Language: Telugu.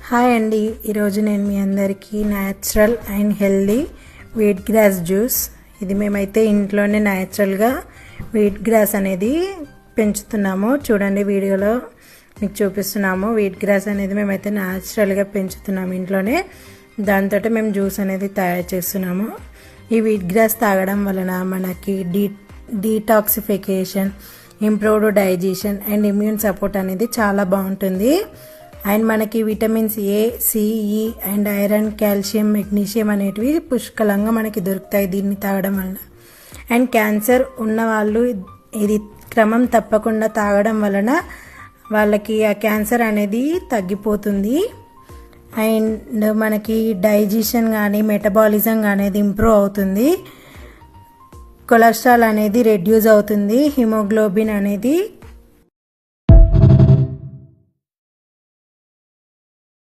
హాయ్ అండి, ఈరోజు నేను మీ అందరికీ natural and healthy wheat grass juice, ఇది మేమైతే ఇంట్లోనే న్యాచురల్గా వీట్ గ్రాస్ అనేది పెంచుతున్నాము. చూడండి, వీడియోలో మీకు చూపిస్తున్నాము. వీట్ గ్రాస్ అనేది మేమైతే న్యాచురల్గా పెంచుతున్నాము ఇంట్లోనే. దాంతో మేము జ్యూస్ అనేది తయారు చేస్తున్నాము. ఈ వీట్ గ్రాస్ తాగడం వలన మనకి detoxification, improved digestion and immune support అనేది చాలా బాగుంటుంది. అండ్ మనకి vitamins A, CE and iron, calcium, magnesium అనేటివి పుష్కలంగా మనకి దొరుకుతాయి దీన్ని తాగడం వలన. అండ్ క్యాన్సర్ ఉన్న వాళ్ళు ఇది క్రమం తప్పకుండా తాగడం వలన వాళ్ళకి ఆ క్యాన్సర్ అనేది తగ్గిపోతుంది. అండ్ మనకి డైజెషన్ కానీ మెటబాలిజం అనేది ఇంప్రూవ్ అవుతుంది. కొలెస్ట్రాల్ అనేది రెడ్యూస్ అవుతుంది. హిమోగ్లోబిన్ అనేది